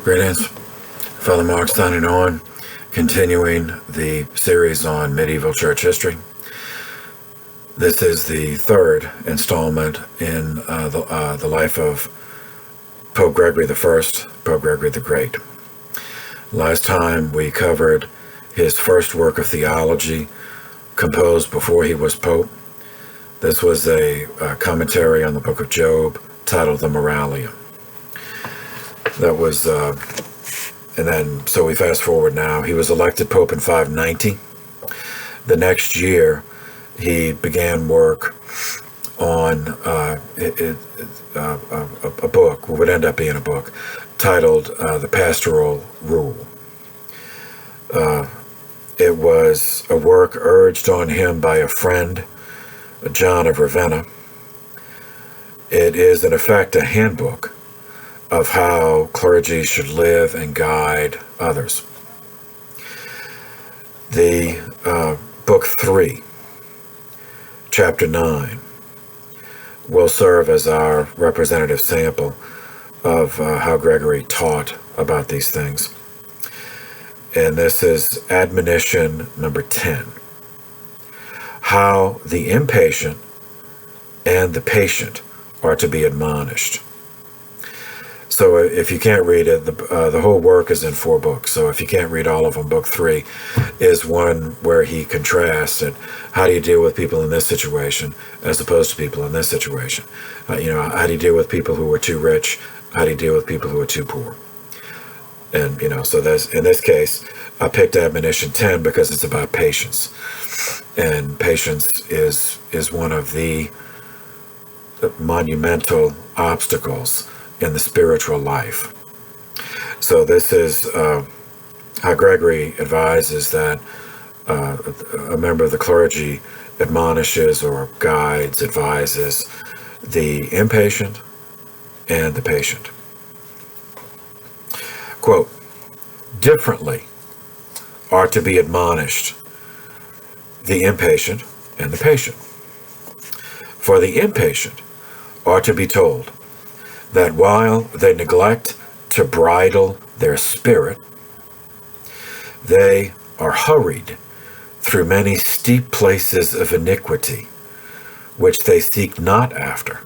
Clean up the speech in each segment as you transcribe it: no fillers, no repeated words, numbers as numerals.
Greetings, Father Mark signing on, continuing the series on medieval church history. This is the third installment in the life of Pope Gregory I, Pope Gregory the Great. Last time we covered his first work of theology, composed before he was Pope. This was a commentary on the book of Job titled The Moralium. That was, and then, so we fast forward now. He was elected Pope in 590. The next year, he began work on a book, what would end up being a book, titled The Pastoral Rule. It was a work urged on him by a friend, John of Ravenna. It is, in effect, a handbook of how clergy should live and guide others. The book 3, chapter 9, will serve as our representative sample of how Gregory taught about these things. And this is admonition number 10. How the impatient and the patient are to be admonished. So if you can't read it, the whole work is in 4 books. So if you can't read all of them, book 3 is one where he contrasts it. How do you deal with people in this situation as opposed to people in this situation? How do you deal with people who are too rich? How do you deal with people who are too poor? And, so there's, in this case, I picked admonition 10 because it's about patience. And patience is one of the monumental obstacles in the spiritual life. So this is how Gregory advises that a member of the clergy admonishes or guides, advises the impatient and the patient. Quote, differently are to be admonished the impatient and the patient. For the impatient are to be told that while they neglect to bridle their spirit, they are hurried through many steep places of iniquity, which they seek not after,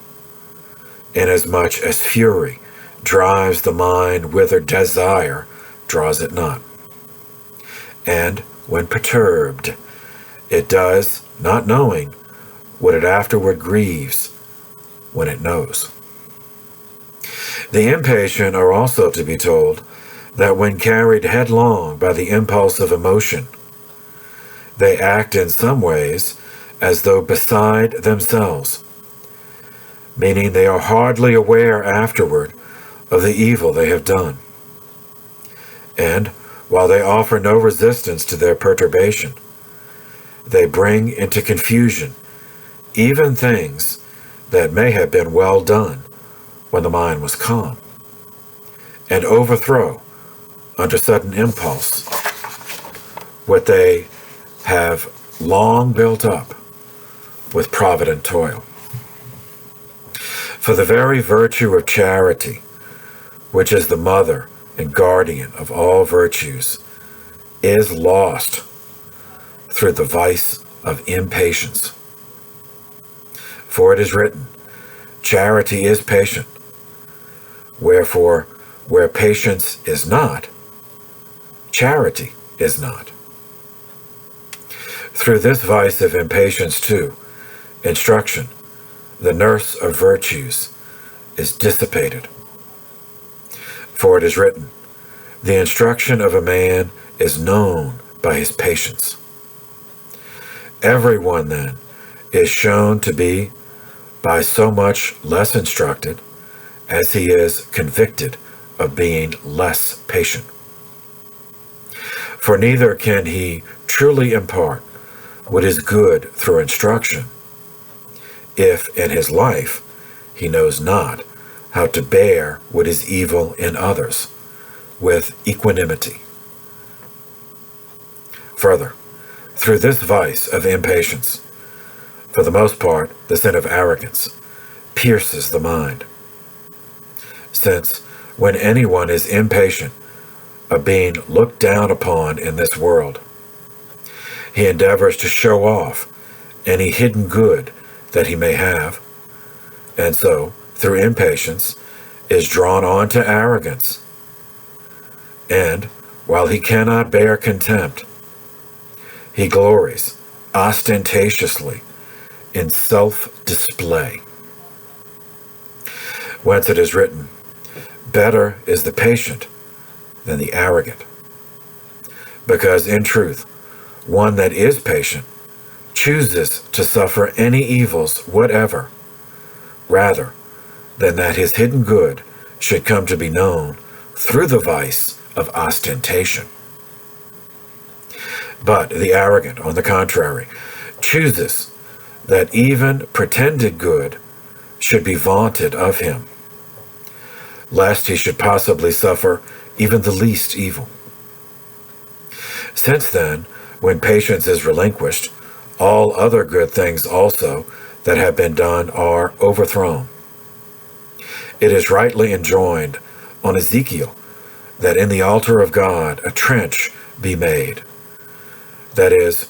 inasmuch as fury drives the mind whither desire draws it not. And when perturbed, it does, not knowing, what it afterward grieves when it knows. The impatient are also to be told that when carried headlong by the impulse of emotion, they act in some ways as though beside themselves, meaning they are hardly aware afterward of the evil they have done. And while they offer no resistance to their perturbation, they bring into confusion even things that may have been well done when the mind was calm, and overthrow, under sudden impulse, what they have long built up with provident toil. For the very virtue of charity, which is the mother and guardian of all virtues, is lost through the vice of impatience. For it is written, charity is patient. Wherefore, where patience is not, charity is not. Through this vice of impatience, too, instruction, the nurse of virtues, is dissipated. For it is written, the instruction of a man is known by his patience. Everyone, then, is shown to be by so much less instructed as he is convicted of being less patient. For neither can he truly impart what is good through instruction if in his life he knows not how to bear what is evil in others with equanimity. Further, through this vice of impatience, for the most part, the sin of arrogance pierces the mind, since when anyone is impatient of being looked down upon in this world. He endeavors to show off any hidden good that he may have, and so, through impatience, is drawn on to arrogance. And, while he cannot bear contempt, he glories ostentatiously in self-display. Whence it is written, "Better is the patient than the arrogant." Because in truth, one that is patient chooses to suffer any evils whatever, rather than that his hidden good should come to be known through the vice of ostentation. But the arrogant, on the contrary, chooses that even pretended good should be vaunted of him, lest he should possibly suffer even the least evil. Since then, when patience is relinquished, all other good things also that have been done are overthrown. It is rightly enjoined on Ezekiel that in the altar of God a trench be made. That is,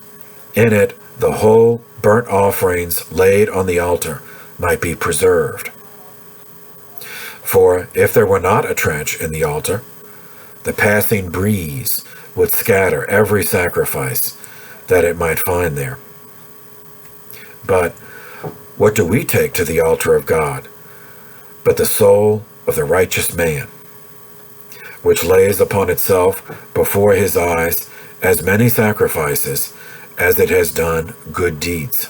in it the whole burnt offerings laid on the altar might be preserved. For if there were not a trench in the altar, the passing breeze would scatter every sacrifice that it might find there. But what do we take to the altar of God but the soul of the righteous man, which lays upon itself before his eyes as many sacrifices as it has done good deeds?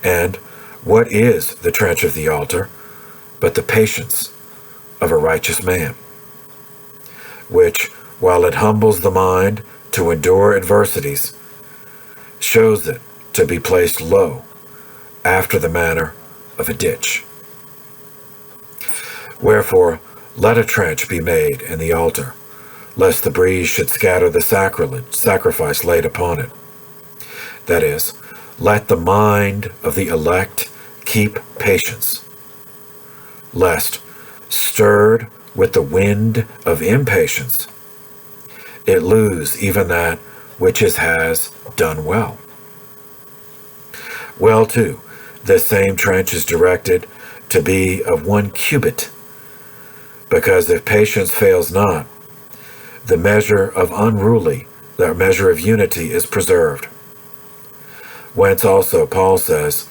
And what is the trench of the altar but the patience of a righteous man, which, while it humbles the mind to endure adversities, shows it to be placed low after the manner of a ditch. Wherefore, let a trench be made in the altar, lest the breeze should scatter the sacrifice laid upon it. That is, let the mind of the elect keep patience, lest, stirred with the wind of impatience, it lose even that which it has done well. Well, too, this same trench is directed to be of 1 cubit, because if patience fails not, the measure of unity is preserved. Whence also Paul says,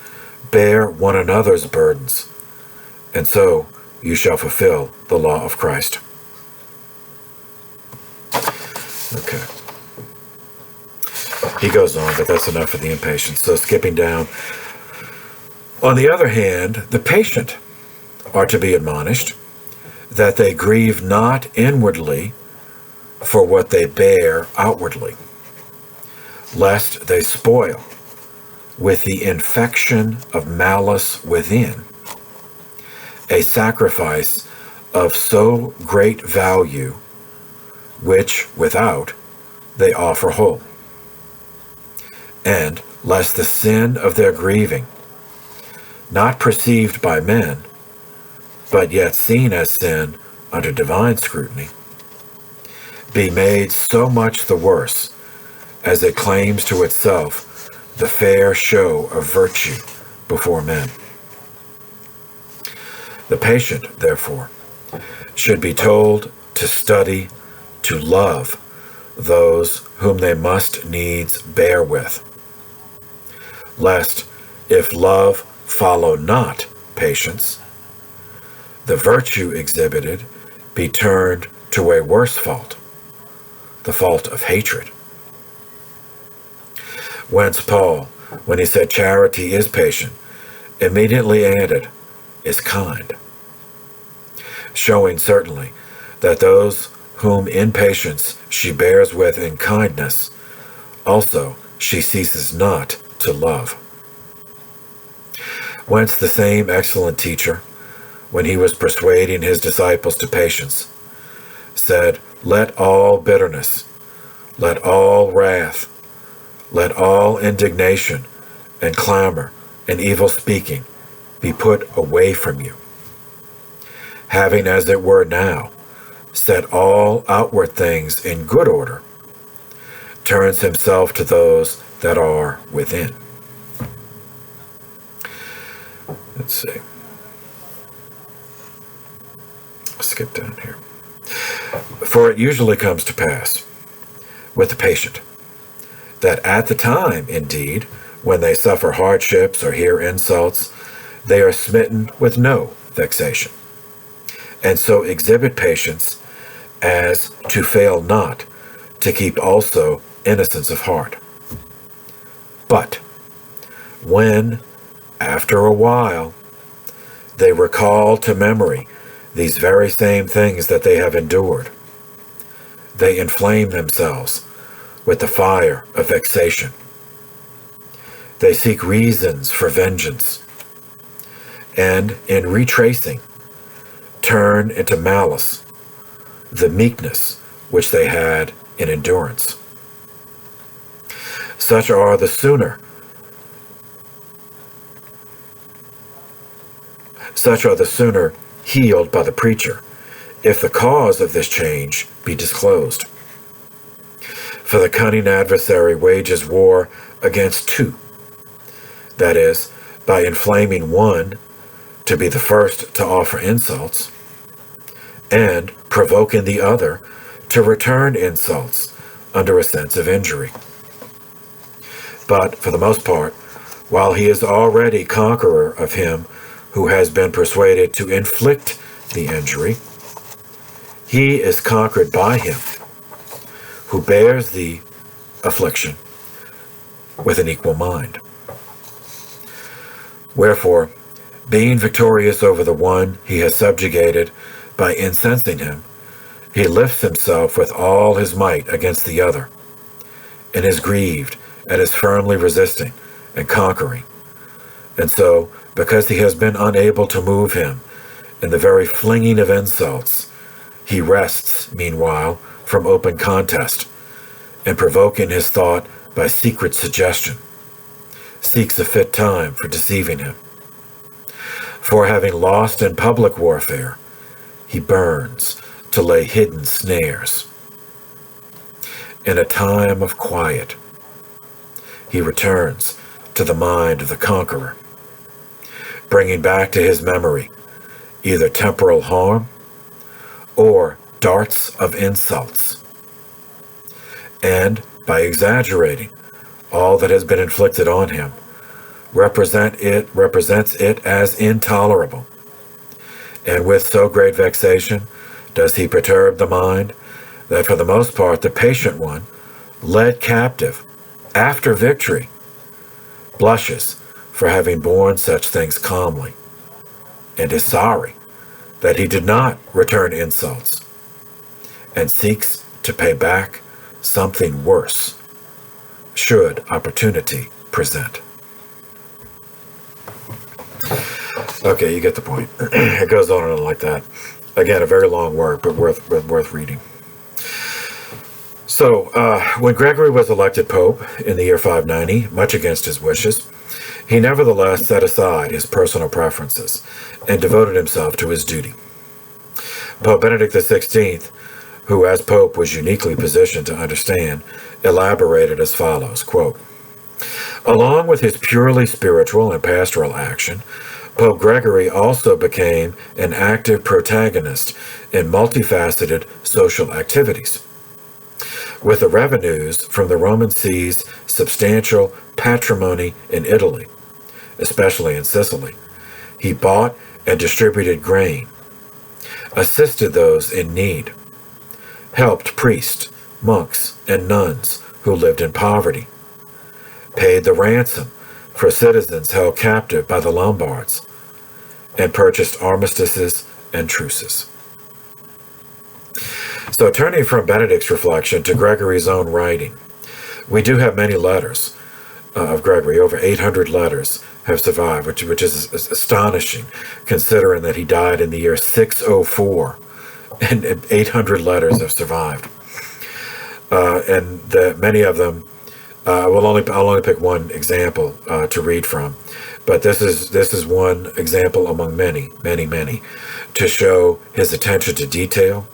"Bear one another's burdens, and so you shall fulfill the law of Christ." Okay. He goes on, but that's enough of the impatience. So skipping down. On the other hand, the patient are to be admonished that they grieve not inwardly for what they bear outwardly, lest they spoil with the infection of malice within a sacrifice of so great value, which without they offer whole, and lest the sin of their grieving, not perceived by men, but yet seen as sin under divine scrutiny, be made so much the worse as it claims to itself the fair show of virtue before men. The patient, therefore, should be told to study to love those whom they must needs bear with, lest, if love follow not patience, the virtue exhibited be turned to a worse fault, the fault of hatred. Whence Paul, when he said charity is patient, immediately added, is kind, showing certainly that those whom in patience she bears with in kindness, also she ceases not to love. Whence the same excellent teacher, when he was persuading his disciples to patience, said, "Let all bitterness, let all wrath, let all indignation and clamor and evil speaking be put away from you, having as it were now set all outward things in good order, turns himself to those that are within. Let's see. Skip down here. For it usually comes to pass with the patient that at the time, indeed, when they suffer hardships or hear insults, they are smitten with no vexation, and so exhibit patience as to fail not to keep also innocence of heart. But when, after a while, they recall to memory these very same things that they have endured, they inflame themselves with the fire of vexation. They seek reasons for vengeance, and in retracing, turn into malice the meekness which they had in endurance. Such are the sooner healed by the preacher, if the cause of this change be disclosed. For the cunning adversary wages war against two, that is, by inflaming one to be the first to offer insults, and provoking the other to return insults under a sense of injury. But, for the most part, while he is already conqueror of him who has been persuaded to inflict the injury, he is conquered by him who bears the affliction with an equal mind. Wherefore, being victorious over the one he has subjugated by incensing him, he lifts himself with all his might against the other, and is grieved at his firmly resisting and conquering. And so, because he has been unable to move him in the very flinging of insults, he rests, meanwhile, from open contest, and provoking his thought by secret suggestion, seeks a fit time for deceiving him. For having lost in public warfare, he burns to lay hidden snares. In a time of quiet, he returns to the mind of the conqueror, bringing back to his memory either temporal harm or darts of insults, and by exaggerating all that has been inflicted on him, represents it as intolerable. And with so great vexation does he perturb the mind, that for the most part the patient one, led captive after victory, blushes for having borne such things calmly, and is sorry that he did not return insults, and seeks to pay back something worse, should opportunity present. Okay, you get the point. It goes on and on like that. Again, a very long work, but worth reading. So, when Gregory was elected Pope in the year 590, much against his wishes, he nevertheless set aside his personal preferences and devoted himself to his duty. Pope Benedict XVI, who as Pope was uniquely positioned to understand, elaborated as follows, quote, "Along with his purely spiritual and pastoral action, Pope Gregory also became an active protagonist in multifaceted social activities. With the revenues from the Roman See's substantial patrimony in Italy, especially in Sicily, he bought and distributed grain, assisted those in need, helped priests, monks, and nuns who lived in poverty, paid the ransom for citizens held captive by the Lombards, and purchased armistices and truces." So turning from Benedict's reflection to Gregory's own writing, we do have many letters of Gregory. Over 800 letters have survived, which is astonishing, considering that he died in the year 604, and 800 letters have survived. And many of them, I'll only pick one example to read from. But this is one example among many, many, many, to show his attention to detail,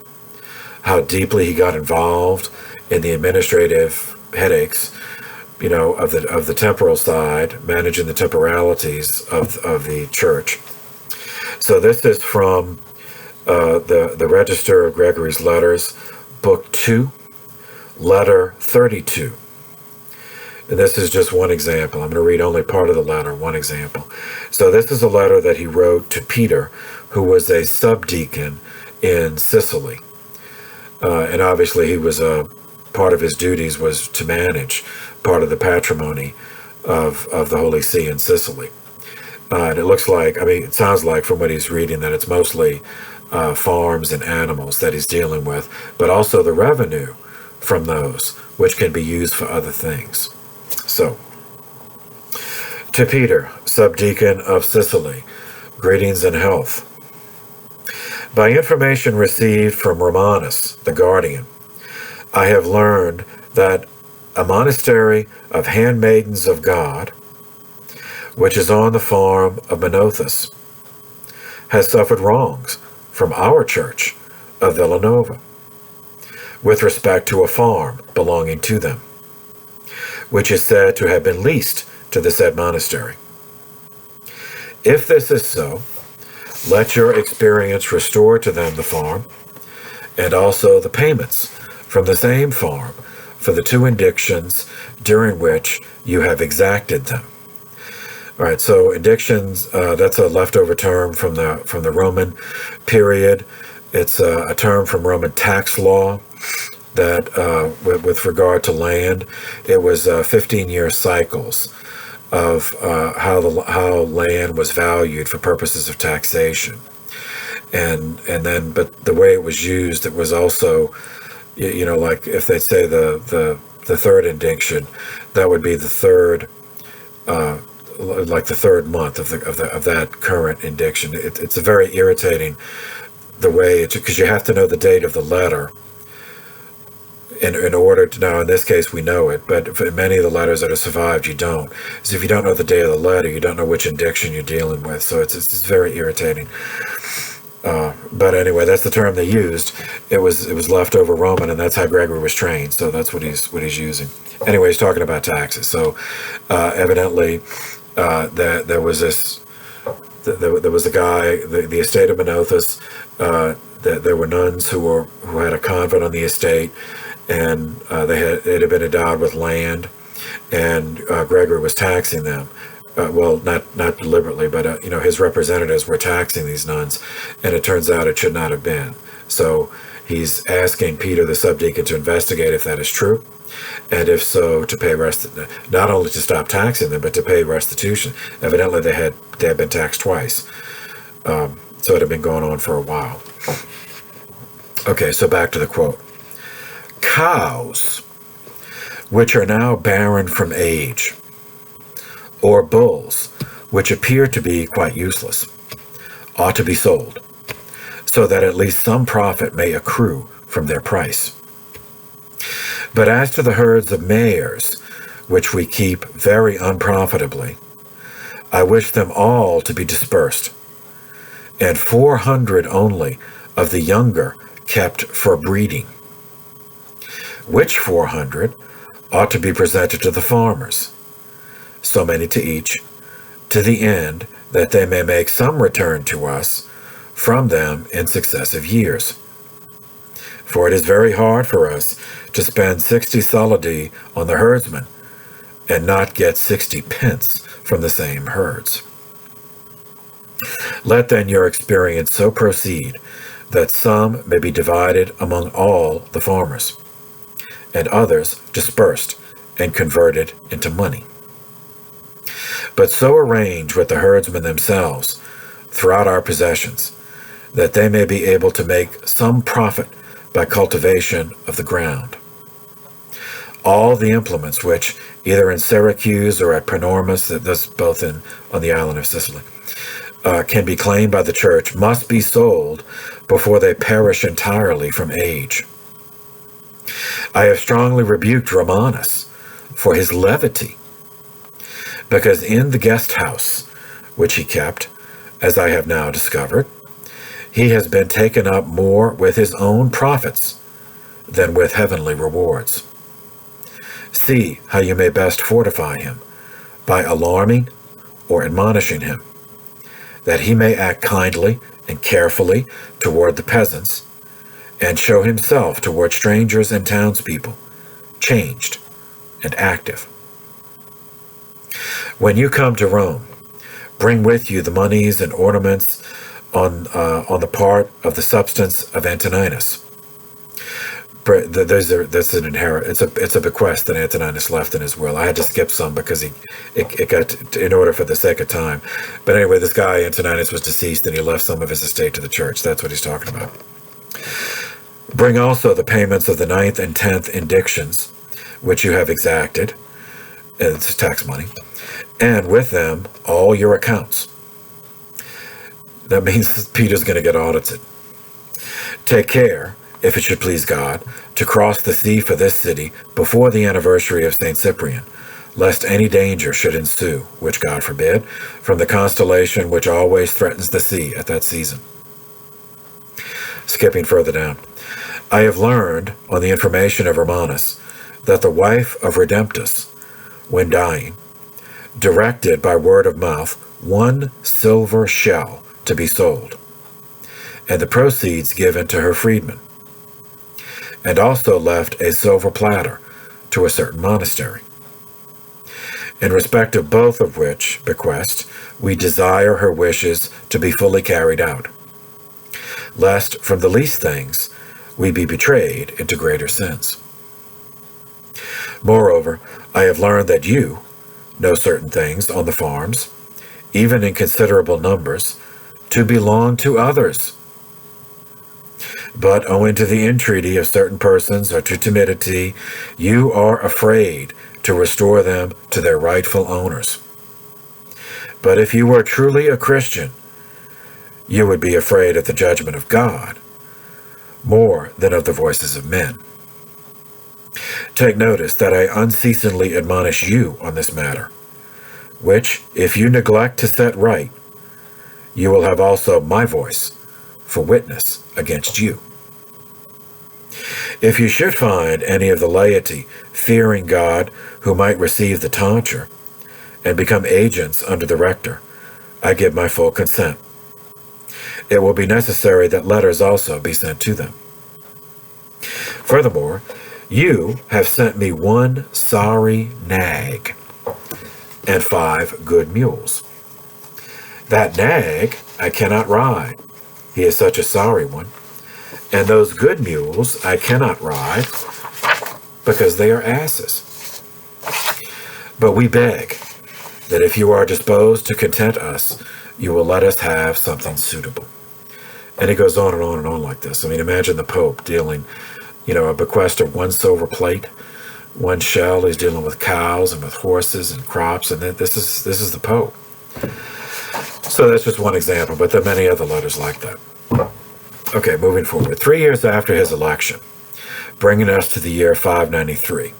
how deeply he got involved in the administrative headaches, of the temporal side, managing the temporalities of the church. So this is from the Register of Gregorys Letters, Book 2, Letter 32. And this is just one example. I'm going to read only part of the letter, one example. So this is a letter that he wrote to Peter, who was a subdeacon in Sicily. And obviously he was part of his duties was to manage part of the patrimony of the Holy See in Sicily. And it looks like, it sounds like from what he's reading that it's mostly farms and animals that he's dealing with, but also the revenue from those, which can be used for other things. So, to Peter, subdeacon of Sicily, greetings and health. By information received from Romanus, the guardian, I have learned that a monastery of handmaidens of God, which is on the farm of Menothus, has suffered wrongs from our church of Villanova with respect to a farm belonging to them, which is said to have been leased to the said monastery. If this is so, let your experience restore to them the farm, and also the payments from the same farm for the 2 indictions during which you have exacted them. All right, so indictions, that's a leftover term from the Roman period. It's a term from Roman tax law that, with regard to land, it was 15-year cycles of how land was valued for purposes of taxation, and then, but the way it was used, it was also, like if they say the third indiction, that would be the third, like the third month of that current indiction. It's a very irritating the way because you have to know the date of the letter. In order to, now in this case we know it, but for many of the letters that have survived you don't. So if you don't know the day of the letter, you don't know which indiction you're dealing with. So it's very irritating. But anyway, that's the term they used. It was leftover Roman, and that's how Gregory was trained. So that's what he's using. Anyway, he's talking about taxes. So evidently, there was a guy, the estate of Menothus. There were nuns who had a convent on the estate, and it had been endowed with land, and Gregory was taxing them. Well, not deliberately, but his representatives were taxing these nuns, and it turns out it should not have been. So he's asking Peter the subdeacon to investigate if that is true, and if so, to pay not only to stop taxing them, but to pay restitution. Evidently, they had been taxed twice, so it had been going on for a while. Okay, so back to the quote. Cows, which are now barren from age, or bulls, which appear to be quite useless, ought to be sold, so that at least some profit may accrue from their price. But as to the herds of mares, which we keep very unprofitably, I wish them all to be dispersed, and 400 only of the younger kept for breeding, which 400 ought to be presented to the farmers, so many to each, to the end that they may make some return to us from them in successive years. For it is very hard for us to spend 60 solidi on the herdsman and not get 60 pence from the same herds. Let then your experience so proceed that some may be divided among all the farmers, and others dispersed and converted into money. But so arrange with the herdsmen themselves throughout our possessions, that they may be able to make some profit by cultivation of the ground. All the implements which, either in Syracuse or at Panormus, that's both on the island of Sicily, can be claimed by the church, must be sold before they perish entirely from age. I have strongly rebuked Romanus for his levity, because in the guest house which he kept, as I have now discovered, he has been taken up more with his own profits than with heavenly rewards. See how you may best fortify him by alarming or admonishing him, that he may act kindly and carefully toward the peasants, and show himself toward strangers and townspeople, changed and active. When you come to Rome, bring with you the moneys and ornaments on the part of the substance of Antoninus. That's an inherit. It's a bequest that Antoninus left in his will. I had to skip some because it got in order for the sake of time. But anyway, this guy Antoninus was deceased, and he left some of his estate to the church. That's what he's talking about. Bring also the payments of the 9th and 10th indictions, which you have exacted. It's tax money, and with them all your accounts. That means Peter's going to get audited. Take care, if it should please God, to cross the sea for this city before the anniversary of St. Cyprian, lest any danger should ensue, which God forbid, from the constellation which always threatens the sea at that season. Skipping further down. I have learned, on the information of Romanus, that the wife of Redemptus, when dying, directed by word of mouth 1 silver shell to be sold, and the proceeds given to her freedmen, and also left a silver platter to a certain monastery. In respect of both of which bequests, we desire her wishes to be fully carried out, lest from the least things we be betrayed into greater sins. Moreover, I have learned that you know certain things on the farms, even in considerable numbers, to belong to others. But owing to the entreaty of certain persons or to timidity, you are afraid to restore them to their rightful owners. But if you were truly a Christian, you would be afraid of the judgment of God more than of the voices of men. Take notice that I unceasingly admonish you on this matter, which, if you neglect to set right, you will have also my voice for witness against you. If you should find any of the laity fearing God who might receive the tonsure and become agents under the rector, I give my full consent. It will be necessary that letters also be sent to them. Furthermore, you have sent me 1 sorry nag and 5 good mules. That nag I cannot ride. He is such a sorry one. And those good mules I cannot ride because they are asses. But we beg that if you are disposed to content us, you will let us have something suitable. And it goes on and on and on like this. I mean, imagine the Pope dealing, a bequest of 1 silver plate, 1 shell. He's dealing with cows and with horses and crops, and this is the Pope. So that's just one example, but there are many other letters like that. Okay, moving forward. 3 years after his election, bringing us to the year 593,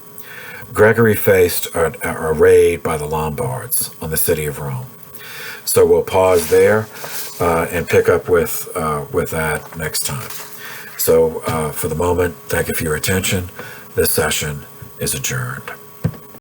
Gregory faced a raid by the Lombards on the city of Rome. So we'll pause there and pick up with that next time. So for the moment, thank you for your attention. This session is adjourned.